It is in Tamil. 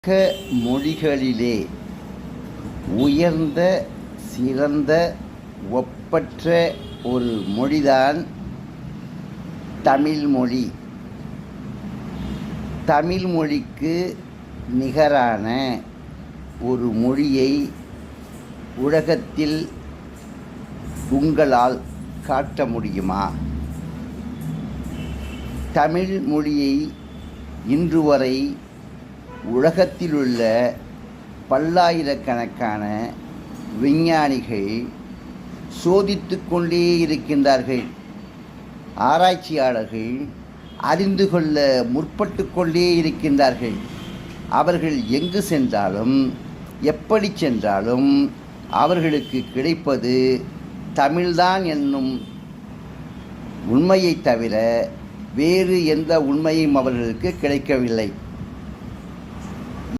உலக மொழிகளிலே உயர்ந்த, சிறந்த, ஒப்பற்ற ஒரு மொழிதான் தமிழ்மொழி. தமிழ்மொழிக்கு நிகரான ஒரு மொழியை உலகத்தில் உங்களால் காட்ட முடியுமா? தமிழ் மொழியை இன்று வரை உலகத்திலுள்ள பல்லாயிரக்கணக்கான விஞ்ஞானிகள் சோதித்து கொண்டே இருக்கின்றார்கள். ஆராய்ச்சியாளர்கள் அறிந்து கொள்ள முற்பட்டு கொண்டே இருக்கின்றார்கள். அவர்கள் எங்கு சென்றாலும் எப்படி சென்றாலும் அவர்களுக்கு கிடைப்பது தமிழ்தான் என்னும் உண்மையை தவிர வேறு எந்த உண்மையும் அவர்களுக்கு கிடைக்கவில்லை.